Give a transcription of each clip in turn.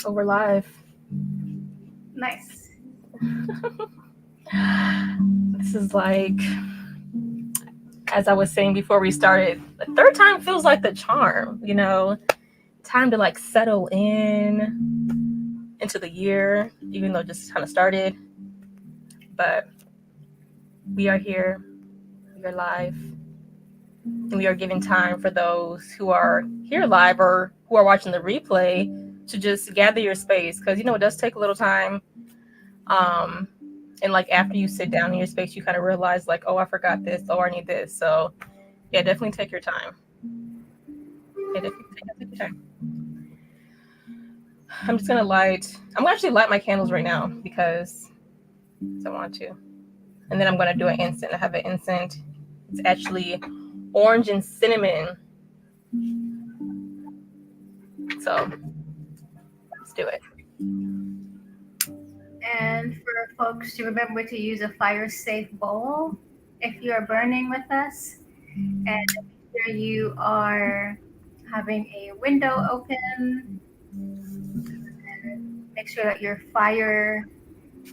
Oh, we're live. Nice. This is like, as I was saying before we started, the third time feels like the charm, time to like settle into the year, even though it just kind of started. But we are here, we are live, and we are giving time for those who are here live or who are watching the replay to just gather your space because it does take a little time. Um, and like after you sit down in your space, you kind of realize like, oh, I forgot this, oh, I need this. So yeah, definitely take your time. Yeah, definitely take your time. I'm gonna actually light my candles right now because I want to. And then I'm gonna do an incense. I have an incense. It's actually orange and cinnamon. So let's do it. And for folks to remember to use a fire safe bowl if you are burning with us. And make sure you are having a window open. And make sure that your fire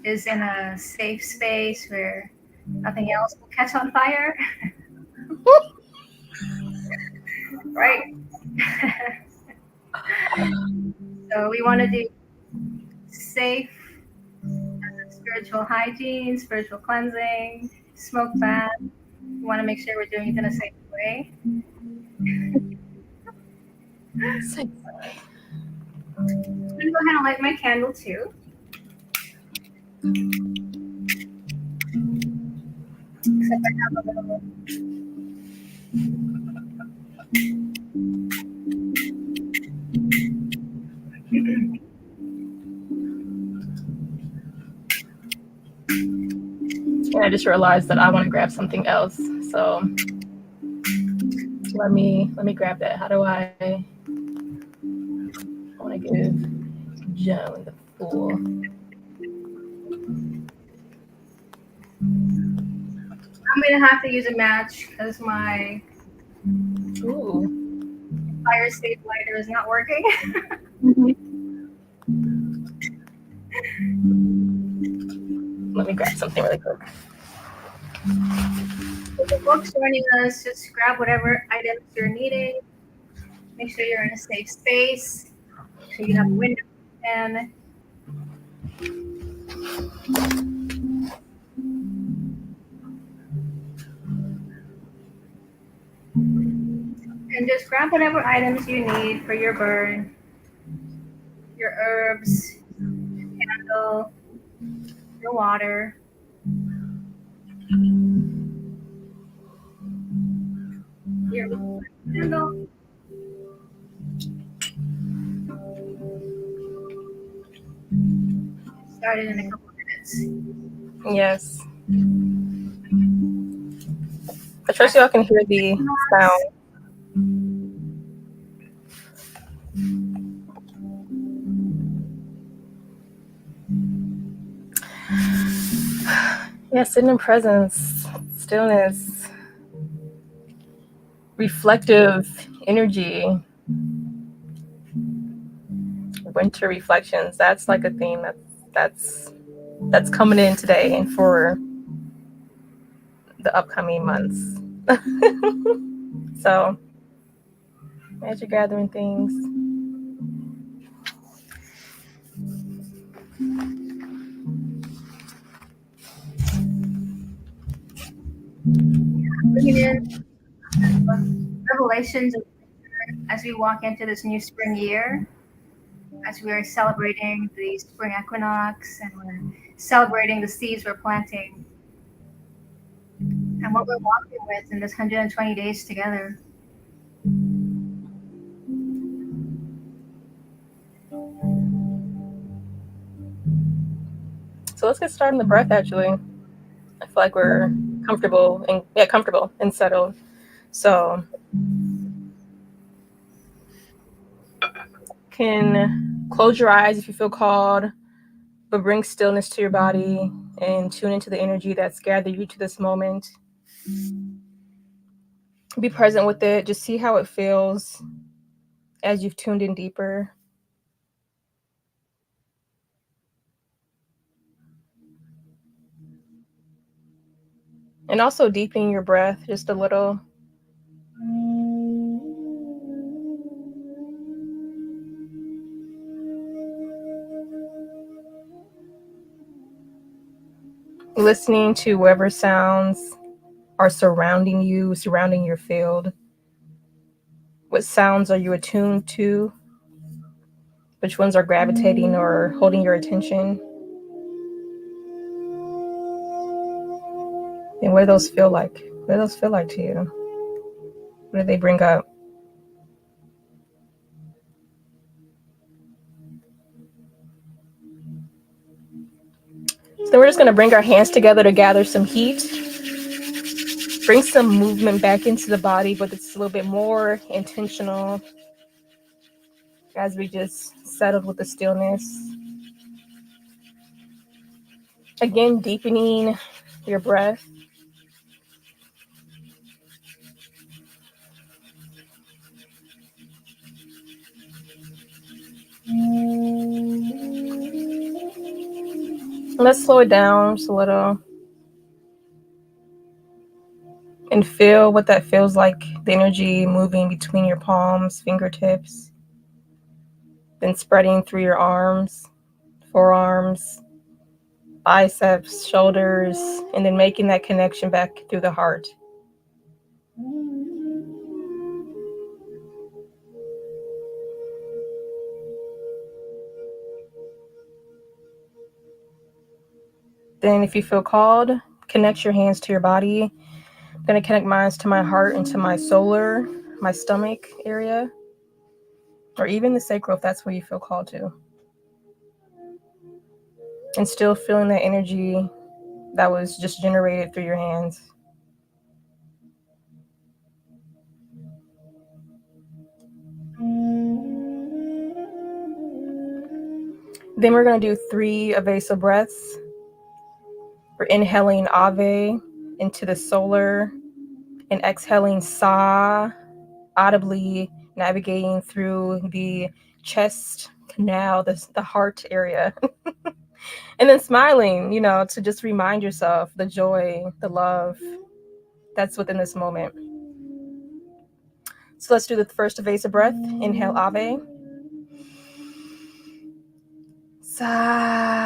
is in a safe space where nothing else will catch on fire. Right? So we want to do safe spiritual hygiene, spiritual cleansing, smoke bath. We want to make sure we're doing it in a safe way. I'm going to go ahead and light my candle too. Except I have a little. And I just realized that I want to grab something else. So let me grab that. How do I want to give Joan the full? I'm going to have to use a match because my Ooh. fire safe lighter is not working. Let me grab something really quick. If the folks joining us, just grab whatever items you're needing. Make sure you're in a safe space. Make sure you have a window open. And just grab whatever items you need for your burn, your herbs, candle, your water. Your candle. Started in a couple minutes. Yes. I trust y'all can hear the sound. Yeah, sitting in presence, stillness, reflective energy, winter reflections. That's like a theme that's coming in today and for the upcoming months. So as you're gathering things, Bringing in revelations as we walk into this new spring year, as we are celebrating the spring equinox and we're celebrating the seeds we're planting and what we're walking with in this 120 days together. so let's get started on the breath. Actually, I feel like we're comfortable and settled. So can close your eyes if you feel called, but bring stillness to your body and tune into the energy that's gathered you to this moment. Be present with it. Just see how it feels as you've tuned in deeper. And also deepening your breath just a little. Listening to whatever sounds are surrounding you, surrounding your field. What sounds are you attuned to? Which ones are gravitating or holding your attention? And what do those feel like? What do those feel like to you? What do they bring up? So we're just going to bring our hands together to gather some heat. Bring some movement back into the body, but it's a little bit more intentional as we just settled with the stillness. Again, deepening your breath. Let's slow it down just a little and feel what that feels like, the energy moving between your palms, fingertips, then spreading through your arms, forearms, biceps, shoulders, and then making that connection back through the heart. Then if you feel called, connect your hands to your body. I'm going to connect mine to my heart and to my solar, my stomach area, or even the sacral if that's where you feel called to. And still feeling that energy that was just generated through your hands. Then we're going to do 3 evasive breaths. We're inhaling Ave into the solar and exhaling Sa, audibly navigating through the chest canal, the heart area. And then smiling, to just remind yourself the joy, the love that's within this moment. So let's do the first evasive breath. Inhale Ave. Sa.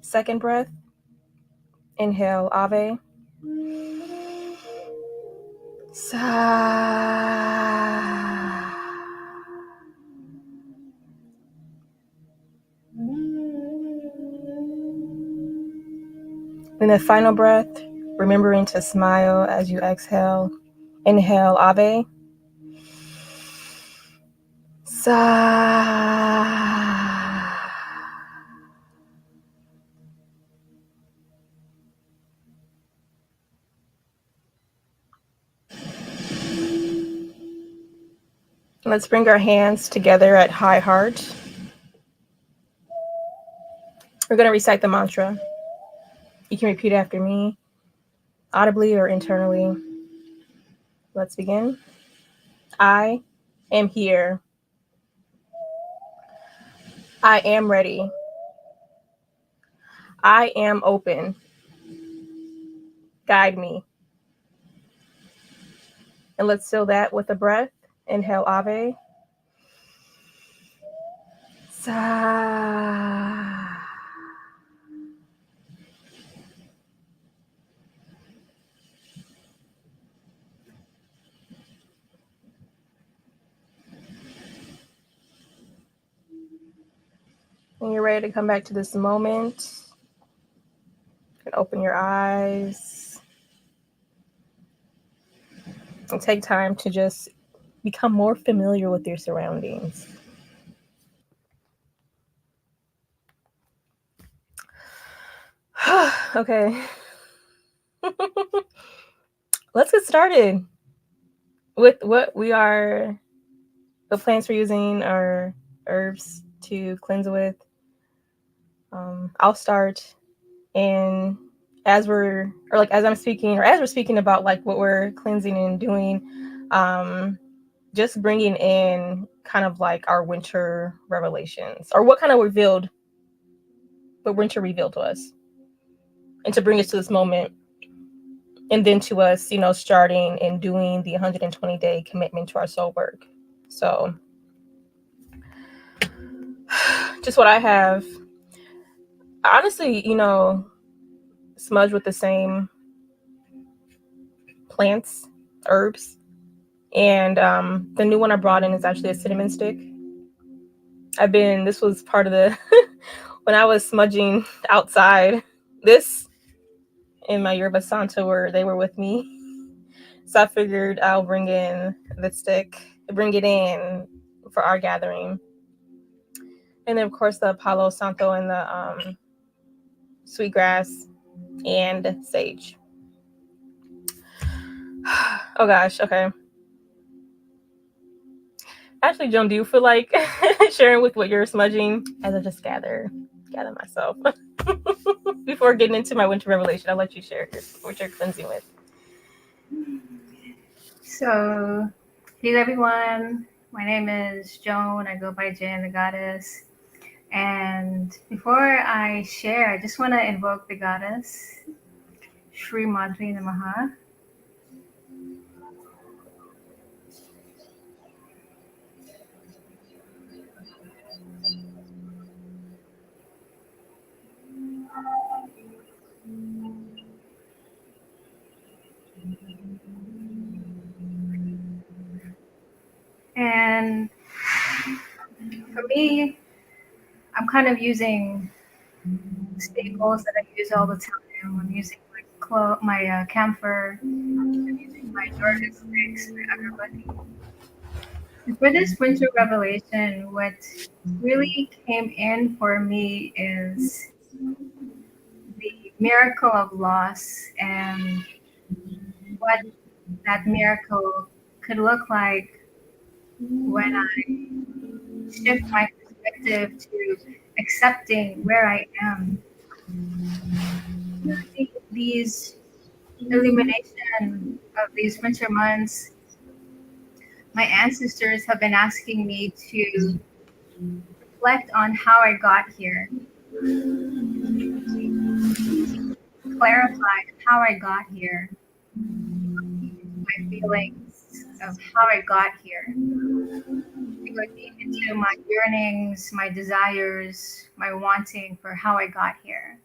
Second breath. Inhale Ave. Sa. And the final breath, remembering to smile as you exhale. Inhale Ave. Sa. Let's bring our hands together at high heart. We're going to recite the mantra. You can repeat after me, audibly or internally. Let's begin. I am here. I am ready. I am open. Guide me. And let's seal that with a breath. Inhale Ave. Sa. When you're ready to come back to this moment, you can open your eyes and take time to just become more familiar with your surroundings. Okay. Let's get started with what the plants we're using are herbs to cleanse with. I'll start, and as we're speaking about like what we're cleansing and doing, just bringing in kind of like our winter revelations, or what kind of revealed, what winter revealed to us, and to bring us to this moment, and then to us, starting and doing the 120-day commitment to our soul work. So just what I have, honestly, smudged with the same plants, herbs. And the new one I brought in is actually a cinnamon stick. This was part of the, when I was smudging outside, this and my Yerba Santa they were with me. So I figured I'll bring in the stick, bring it in for our gathering. And then, of course, the Palo Santo and the sweetgrass and sage. Oh, gosh. Okay. Actually, Joan, do you feel like sharing with what you're smudging as I just gather myself? Before getting into my winter revelation, I'll let you share what you're cleansing with. So, hey everyone. My name is Joan. I go by Jan the Goddess. And before I share, I just want to invoke the goddess, Shri Madri Namaha. And for me, I'm kind of using staples that I use all the time. I'm using my camphor. I'm using my Jordan sticks, my agarbatti. And for this winter revelation, what really came in for me is the miracle of loss and what that miracle could look like when I shift my perspective to accepting where I am. These illumination of these winter months, my ancestors have been asking me to reflect on how I got here, clarify how I got here, my feelings of how I got here. To go deep into my yearnings, my desires, my wanting for how I got here.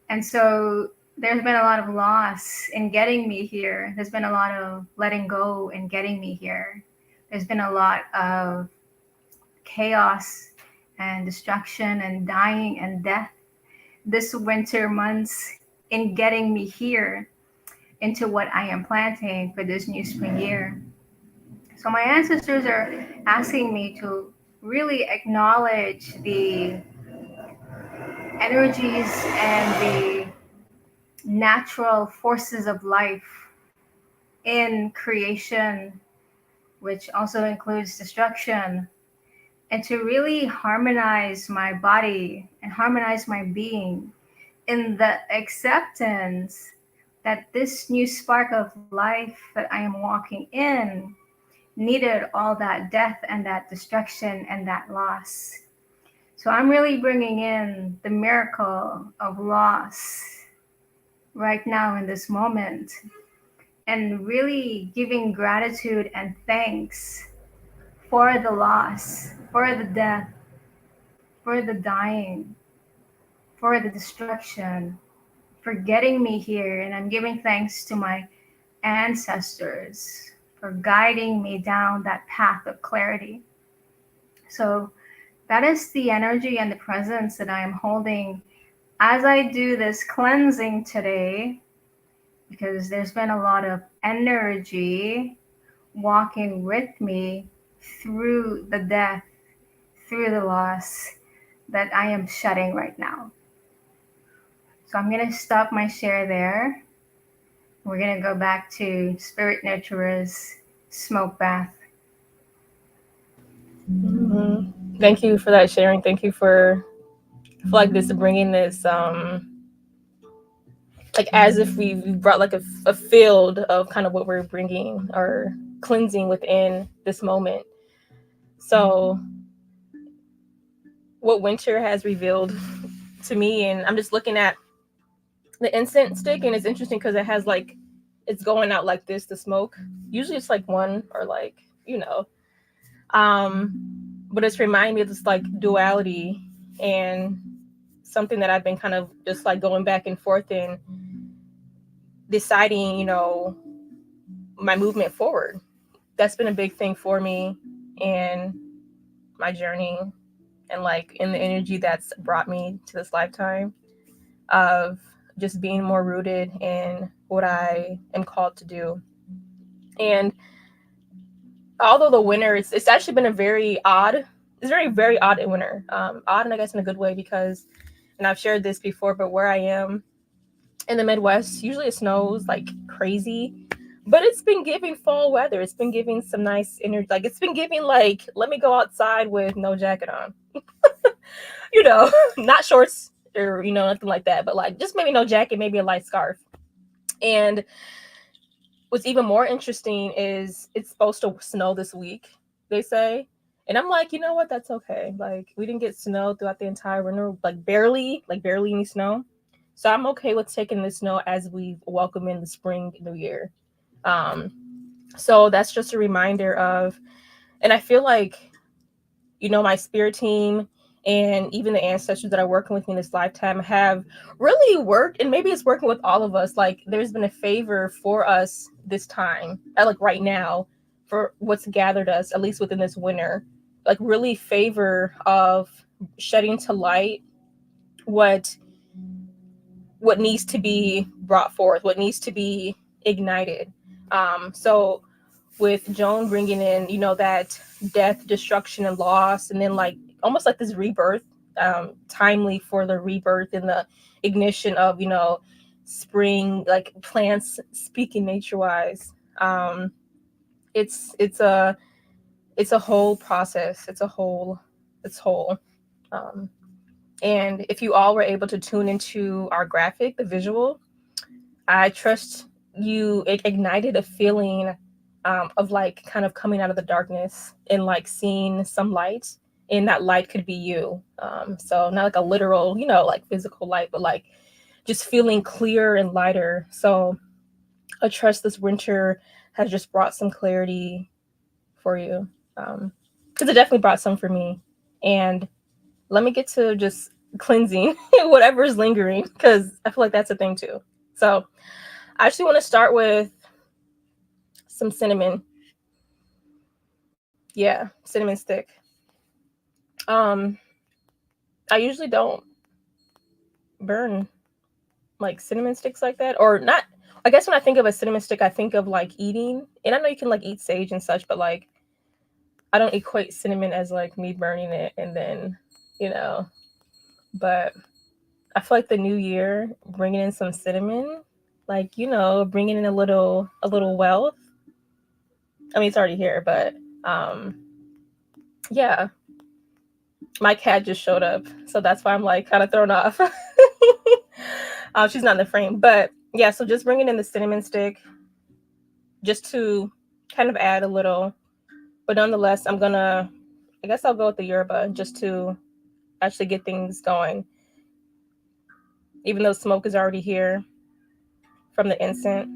And so there's been a lot of loss in getting me here. There's been a lot of letting go in getting me here. There's been a lot of chaos and destruction and dying and death this winter months in getting me here into what I am planting for this new spring year. So my ancestors are asking me to really acknowledge the energies and the natural forces of life in creation, which also includes destruction, and to really harmonize my body and harmonize my being in the acceptance that this new spark of life that I am walking in needed all that death and that destruction and that loss. So I'm really bringing in the miracle of loss right now in this moment and really giving gratitude and thanks for the loss, for the death, for the dying, for the destruction, for getting me here. And I'm giving thanks to my ancestors for guiding me down that path of clarity. So that is the energy and the presence that I am holding as I do this cleansing today, because there's been a lot of energy walking with me through the death, through the loss that I am shedding right now. So I'm going to stop my share there. We're going to go back to Spirit Nurturer's smoke bath. Mm-hmm. Thank you for that sharing. Thank you for, I feel like this bringing this, like as if we brought like a field of kind of what we're bringing, or cleansing within this moment. So what winter has revealed to me, and I'm just looking at the incense stick, and it's interesting because it has like, it's going out like this, the smoke. Usually it's like one or like, you know, um but it's reminding me of this like duality, and something that I've been kind of just like going back and forth in deciding, you know, my movement forward. That's been a big thing for me in my journey, and like in the energy that's brought me to this lifetime of just being more rooted in what I am called to do. And although the winter, it's actually been a very odd, it's very odd winter. Odd, and I guess in a good way, because, and I've shared this before, but where I am in the Midwest, usually it snows like crazy, but it's been giving fall weather. It's been giving some nice energy. Like it's been giving like, let me go outside with no jacket on, you know, not shorts or, you know, nothing like that, but like just maybe no jacket, maybe a light scarf. And what's even more interesting is it's supposed to snow this week, they say. And I'm like, you know what? That's okay. Like, we didn't get snow throughout the entire winter, like barely any snow. So I'm okay with taking the snow as we welcome in the spring new year. Um, so that's just a reminder of, and I feel like, you know, my spirit team and even the ancestors that are working with me in this lifetime have really worked, and maybe it's working with all of us. Like there's been a favor for us this time, like right now, for what's gathered us, at least within this winter, like really favor of shedding to light what needs to be brought forth, what needs to be ignited. So with Joan bringing in, you know, that death, destruction, and loss, and then like almost like this rebirth, timely for the rebirth and the ignition of, you know, spring, like plants speaking nature wise. It's a whole process. It's whole. Um, and if you all were able to tune into our graphic, the visual, I trust you, it ignited a feeling of like kind of coming out of the darkness and like seeing some light, and that light could be you. So not like a literal, you know, like physical light, but like just feeling clear and lighter. So I trust this winter has just brought some clarity for you, because it definitely brought some for me. And let me get to just cleansing whatever is lingering, because I feel like that's a thing too. So I actually want to start with some cinnamon. Yeah, cinnamon stick. Um, I usually don't burn like cinnamon sticks like that, or not. I guess when I think of a cinnamon stick, I think of like eating, and I know you can like eat sage and such, but like I don't equate cinnamon as like me burning it and then, you know. But I feel like the new year bringing in some cinnamon, like, you know, bringing in a little wealth. I mean, it's already here, but um, yeah, my cat just showed up, so that's why I'm like kind of thrown off. She's not in the frame, but yeah. So just bringing in the cinnamon stick, just to kind of add a little, but nonetheless, I guess I'll go with the yerba just to actually get things going, even though smoke is already here from the incense.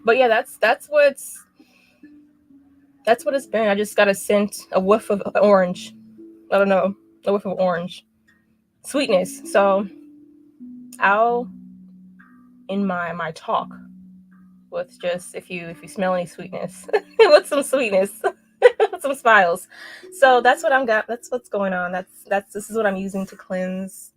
But yeah, that's what it's been. I just got a scent, a whiff of orange. I don't know, a whiff of orange sweetness. So I'll in my talk with just, if you smell any sweetness, with some sweetness, with some smiles. So that's what I'm got. That's what's going on. That's this is what I'm using to cleanse.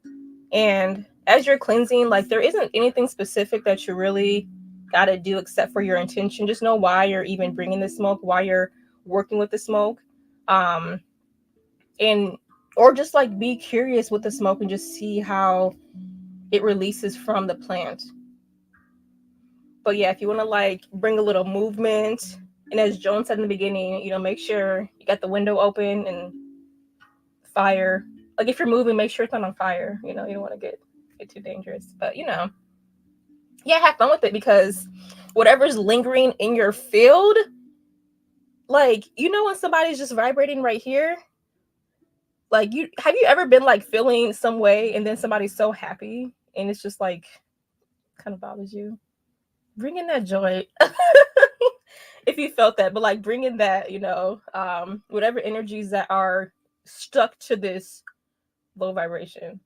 And as you're cleansing, like there isn't anything specific that you really got to do except for your intention. Just know why you're even bringing the smoke, why you're working with the smoke, um, and or just like be curious with the smoke and just see how it releases from the plant. But yeah, if you want to like bring a little movement And as Joan said in the beginning, make sure you got the window open and fire. Like if you're moving, make sure it's not on fire. You don't want to get too dangerous. But yeah, have fun with it, because whatever's lingering in your field, like when somebody's just vibrating right here, like have you ever been like feeling some way and then somebody's so happy and it's just like kind of bothers you? Bring in that joy. If you felt that, but like bring in that, whatever energies that are stuck to this low vibration.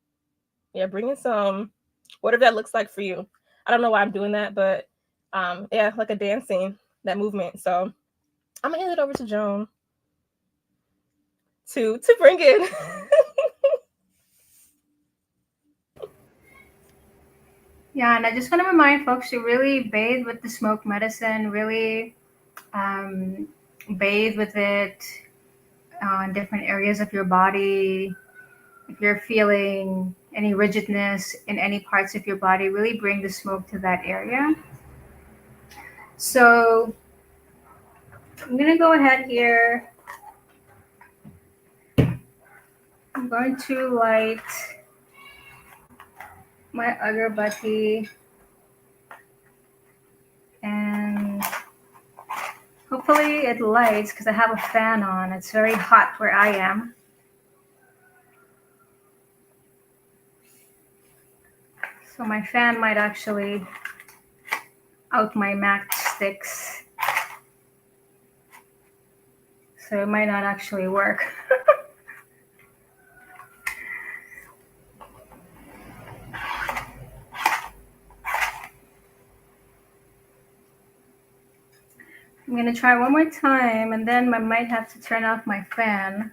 Yeah, bring in some, whatever that looks like for you. I don't know why I'm doing that, but yeah, like a dancing, that movement. So I'm gonna hand it over to Joan to bring in. Yeah, and I just want to remind folks to really bathe with the smoke medicine, really bathe with it on different areas of your body. If you're feeling any rigidness in any parts of your body, really bring the smoke to that area. So I'm going to go ahead here. I'm going to light my agarbatti, and hopefully it lights because I have a fan on. It's very hot where I am. So my fan might actually out my matchsticks. So it might not actually work. I'm going to try one more time, and then I might have to turn off my fan.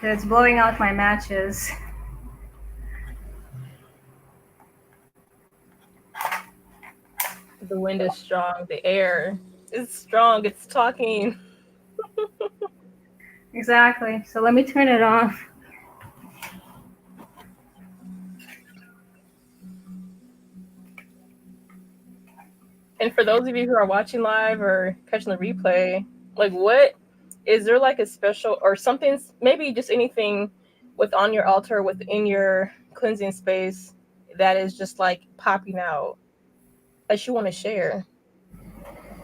It's blowing out my matches. The wind is strong. The air is strong. It's talking. Exactly. So let me turn it off. And for those of you who are watching live or catching the replay, like what is there like a special or something, maybe just anything with on your altar within your cleansing space that is just like popping out that you want to share?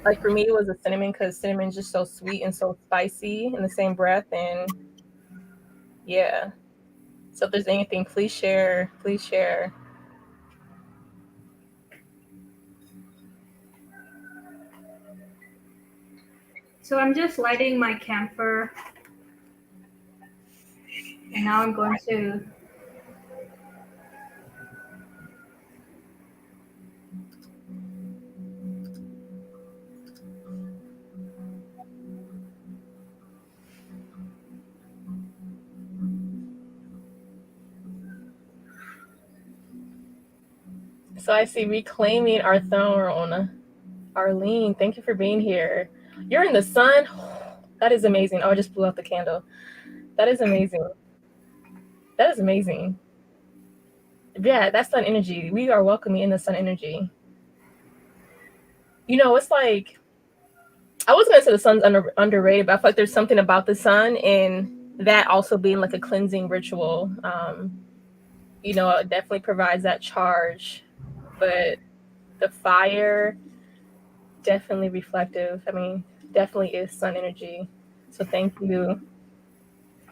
Like for me, it was a cinnamon, because cinnamon's just so sweet and so spicy in the same breath. And yeah, so if there's anything, please share. Please share. So I'm just lighting my camphor, and now I'm going to So I see reclaiming our throne. Arlene, thank you for being here. You're in the sun. That is amazing. Oh, I just blew out the candle. That is amazing. That is amazing. Yeah, that's sun energy. We are welcoming in the sun energy. It's like, I was gonna say the sun's underrated, but I feel like there's something about the sun and that also being like a cleansing ritual. It definitely provides that charge, but the fire definitely reflective. I mean, definitely is sun energy. So thank you.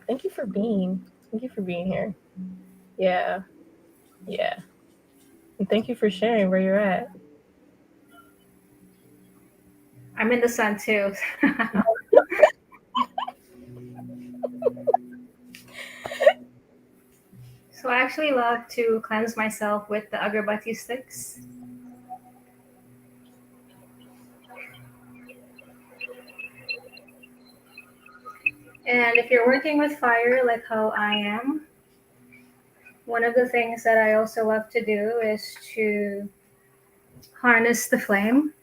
Thank you for being. Thank you for being here. Yeah. Yeah. And thank you for sharing where you're at. I'm in the sun too. So I actually love to cleanse myself with the agarbatti sticks. And if you're working with fire like how I am, one of the things that I also love to do is to harness the flame.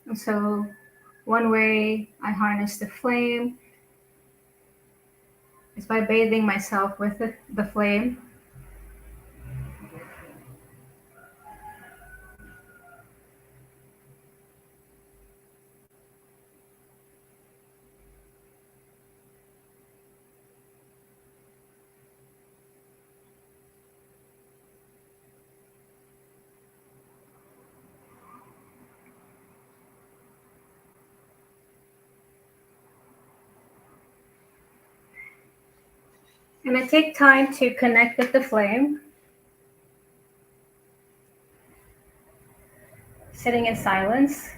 And so one way I harness the flame is by bathing myself with the flame. And I take time to connect with the flame, sitting in silence.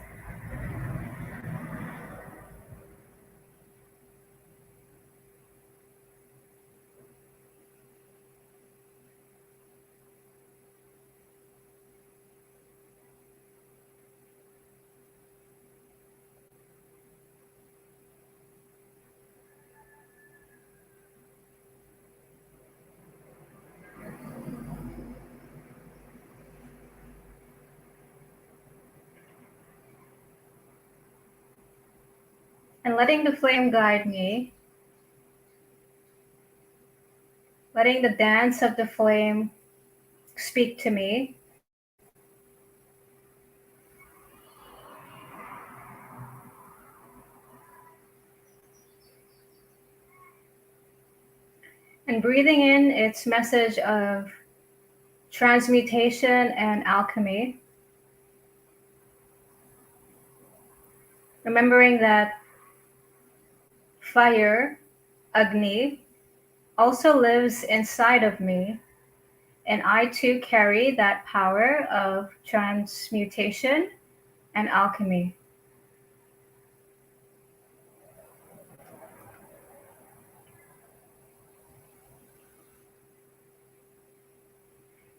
And letting the flame guide me, letting the dance of the flame speak to me. And breathing in its message of transmutation and alchemy. Remembering that fire, Agni, also lives inside of me, and I too carry that power of transmutation and alchemy.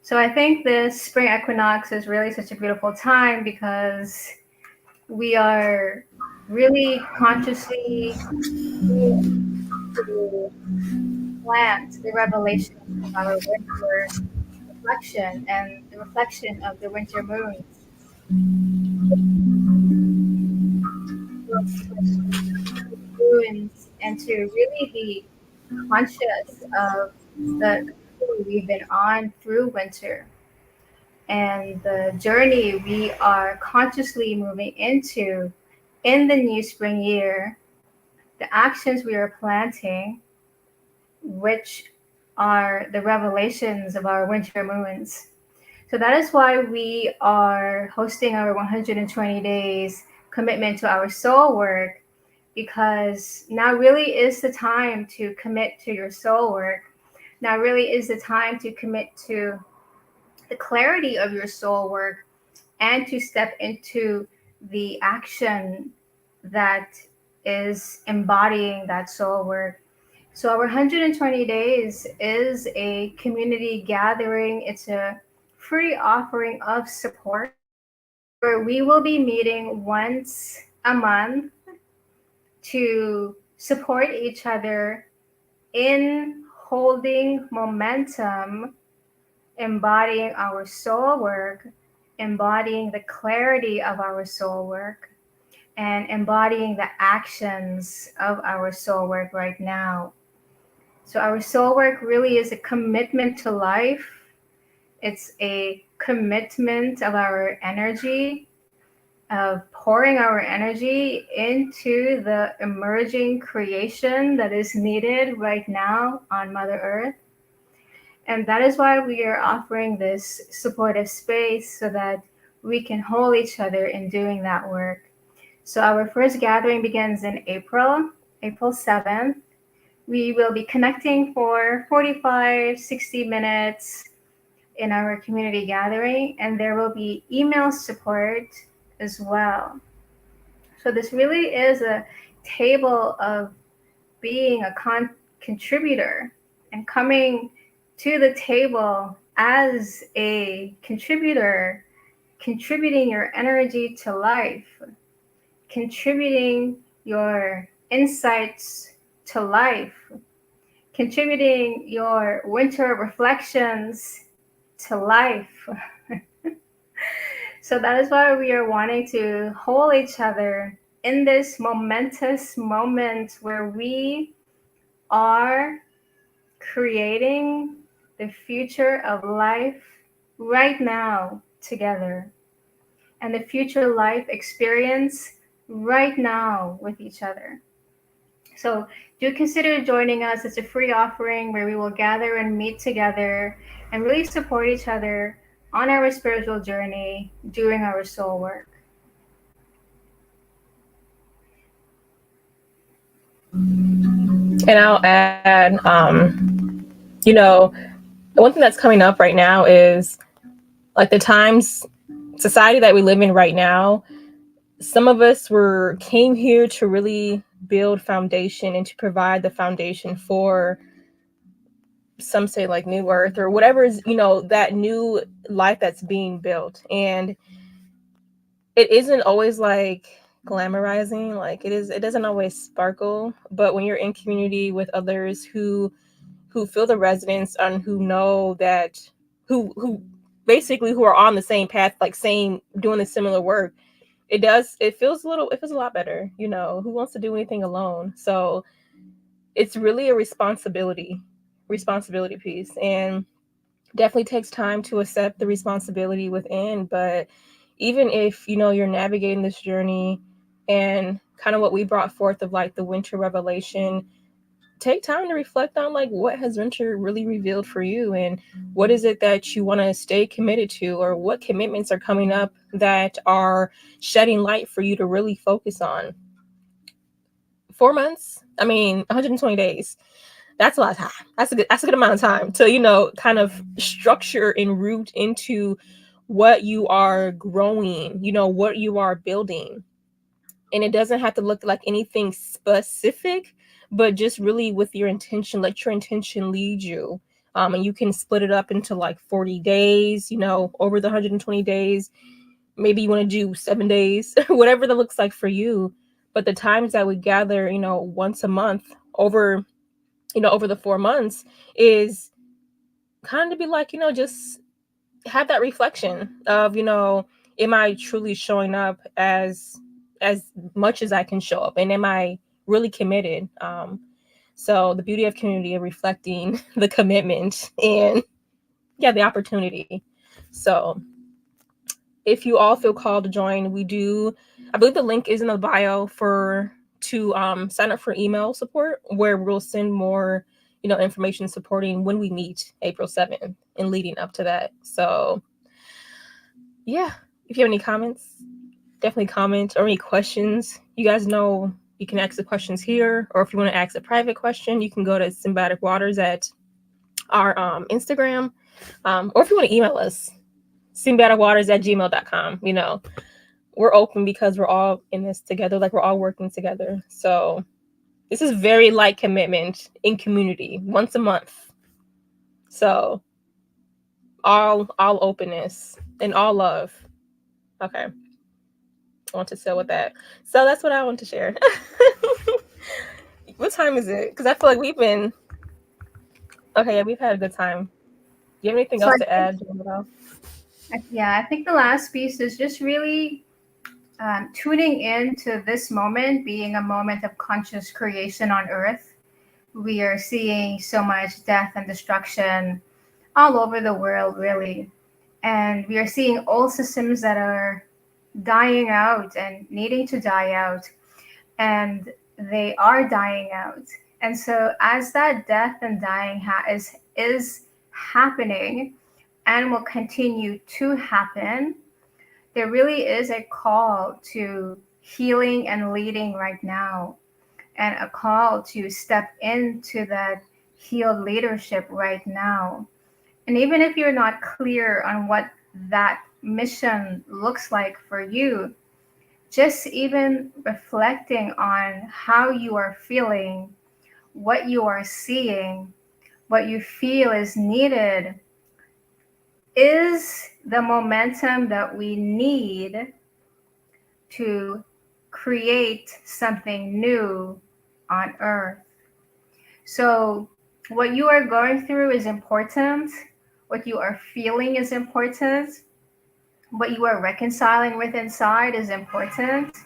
So I think this spring equinox is really such a beautiful time because we are really consciously to plant the revelation of our winter reflection and the reflection of the winter moons. Ruins and to really be conscious of the journey we've been on through winter and the journey we are consciously moving into in the new spring year, the actions we are planting, which are the revelations of our winter moons. So that is why we are hosting our 120 days commitment to our soul work, because now really is the time to commit to your soul work. Now really is the time to commit to the clarity of your soul work and to step into the action that is embodying that soul work. So our 120 days is a community gathering. It's a free offering of support where we will be meeting once a month to support each other in holding momentum, embodying our soul work, embodying the clarity of our soul work, and embodying the actions of our soul work right now. So, our soul work really is a commitment to life, it's a commitment of our energy, of pouring our energy into the emerging creation that is needed right now on Mother Earth. And that is why we are offering this supportive space so that we can hold each other in doing that work. So our first gathering begins in April, April 7th. We will be connecting for 45, 60 minutes in our community gathering, and there will be email support as well. So this really is a table of being a contributor and coming to the table as a contributor, contributing your energy to life, contributing your insights to life, contributing your winter reflections to life. So that is why we are wanting to hold each other in this momentous moment where we are creating the future of life right now together and the future life experience right now with each other. So do consider joining us. It's a free offering where we will gather and meet together and really support each other on our spiritual journey doing our soul work. And I'll add, You know, the one thing that's coming up right now is like the times society that we live in right now. Some of us were came here to really build foundation and to provide the foundation for, some say, like new earth or whatever is, that new life that's being built. And it isn't always like glamorizing, like it doesn't always sparkle, but when you're in community with others who feel the resonance and who know that, who basically who are on the same path, like same doing the similar work, it feels a lot better. Who wants to do anything alone? So it's really a responsibility piece, and definitely takes time to accept the responsibility within. But even if you're navigating this journey, and kind of what we brought forth of like the winter revelation, take time to reflect on like what has winter really revealed for you, and what is it that you want to stay committed to, or what commitments are coming up that are shedding light for you to really focus on. 4 months, I mean 120 days, that's a lot of time. That's a good amount of time to kind of structure and root into what you are growing, what you are building. And it doesn't have to look like anything specific, but just really with your intention, let your intention lead you. And you can split it up into like 40 days, over the 120 days. Maybe you want to do 7 days, whatever that looks like for you. But the times that we gather, once a month over, over the 4 months, is kind of be like, just have that reflection of, am I truly showing up as much as I can show up, and am I really committed? So the beauty of community, of reflecting the commitment, and yeah, the opportunity. So if you all feel called to join, we do, I believe the link is in the bio for to sign up for email support, where we'll send more information supporting when we meet April 7th and leading up to that. So yeah, if you have any comments, definitely comment, or any questions. You guys know you can ask the questions here, or if you want to ask a private question, you can go to Symbiotic Waters at our Instagram, or if you want to email us, symbioticwaters@gmail.com. We're open because we're all in this together, like we're all working together. So this is very light commitment in community, once a month. So all openness and all love. Okay, I want to say with that. So that's what I want to share. What time is it? Because I feel like we've been okay. Yeah, we've had a good time. Do you have anything So else I to think, add, Jamila? yeah, I think the last piece is just really tuning into this moment being a moment of conscious creation on Earth. We are seeing so much death and destruction all over the world, really. And we are seeing old systems that are dying out and needing to die out. And they are dying out. And so, as that death and dying is happening and will continue to happen, there really is a call to healing and leading right now, and a call to step into that healed leadership right now. And even if you're not clear on what that mission looks like for you, just even reflecting on how you are feeling, what you are seeing, what you feel is needed is the momentum that we need to create something new on earth. So, what you are going through is important, what you are feeling is important, what you are reconciling with inside is important,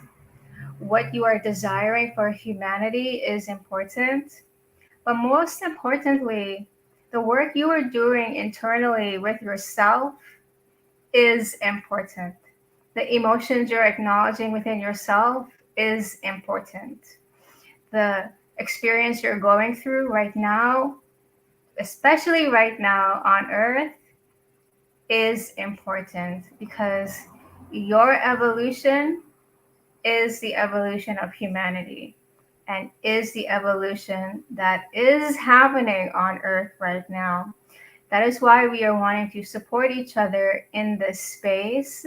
what you are desiring for humanity is important. But most importantly, the work you are doing internally with yourself is important. The emotions you're acknowledging within yourself is important. The experience you're going through right now, especially right now on earth, is important, because your evolution is the evolution of humanity. and is the evolution that is happening on Earth right now. That is why we are wanting to support each other in this space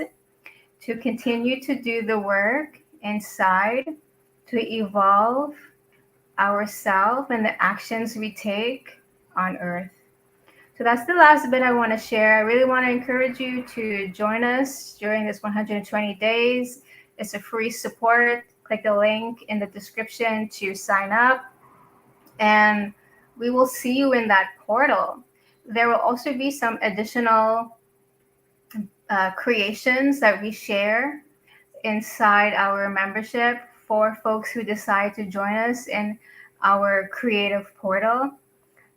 to continue to do the work inside, to evolve ourselves and the actions we take on Earth. So that's the last bit I want to share. I really want to encourage you to join us during this 120 days. It's a free support. Click the link in the description to sign up, and we will see you in that portal. There will also be some additional creations that we share inside our membership for folks who decide to join us in our creative portal.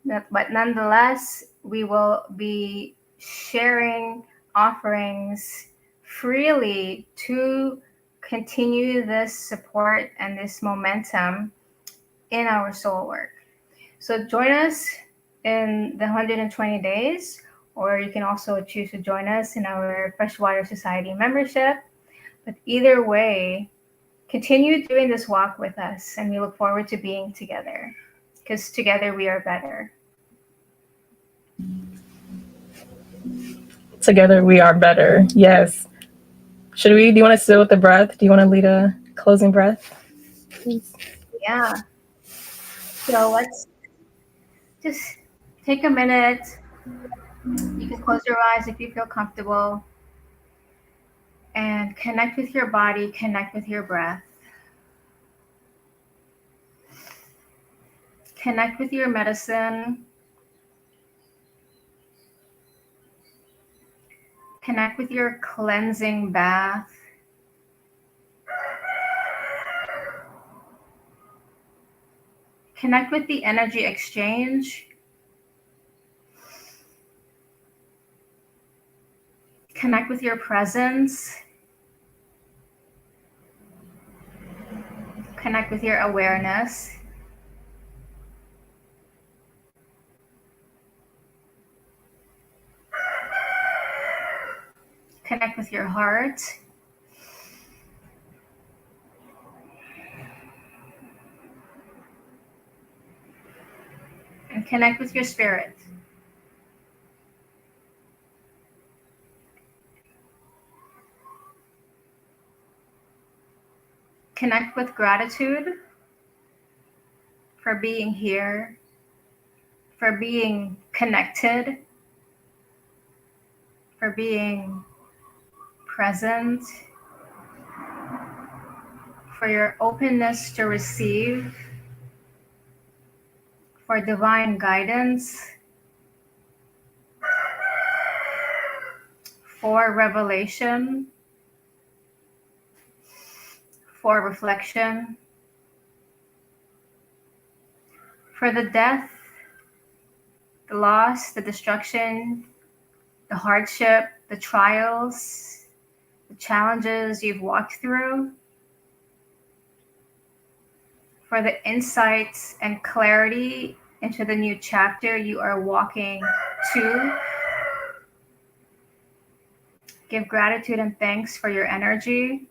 But nonetheless, we will be sharing offerings freely to continue this support and this momentum in our soul work. So join us in the 120 days, or you can also choose to join us in our Freshwater Society membership. But either way, continue doing this walk with us, and we look forward to being together, because together we are better. Together we are better. Yes. Do you want to sit with the breath? Do you want to lead a closing breath? Please. Yeah. So let's just take a minute. You can close your eyes if you feel comfortable, and connect with your body, connect with your breath. Connect with your medicine. Connect with your cleansing bath. Connect with the energy exchange. Connect with your presence. Connect with your awareness. Connect with your heart. And connect with your spirit. Connect with gratitude for being here, for being connected, for being present, for your openness to receive, for divine guidance, for revelation, for reflection, for the death, the loss, the destruction, the hardship, the trials, the challenges you've walked through, for the insights and clarity into the new chapter you are walking to. Give gratitude and thanks for your energy,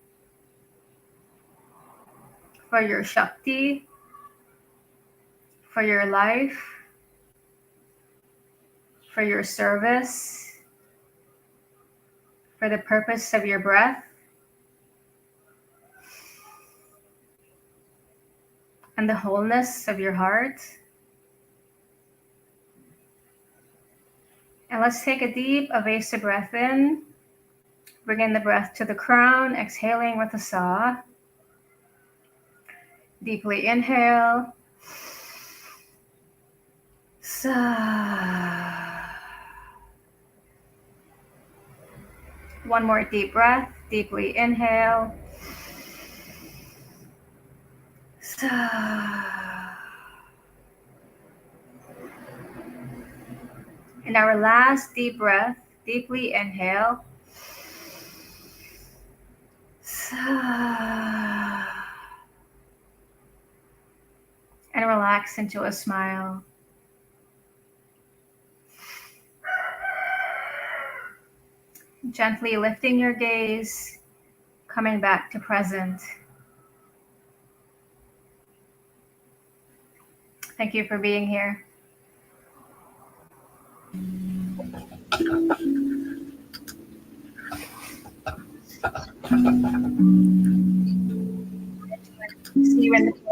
for your Shakti, for your life, for your service, for the purpose of your breath, and the wholeness of your heart. And let's take a deep evasive breath in. Bring in the breath to the crown, exhaling with a sigh. Deeply inhale. Sigh. One more deep breath. Deeply inhale. Sigh. And our last deep breath. Deeply inhale. Sigh. And relax into a smile. Gently lifting your gaze, coming back to present. Thank you for being here. See you in the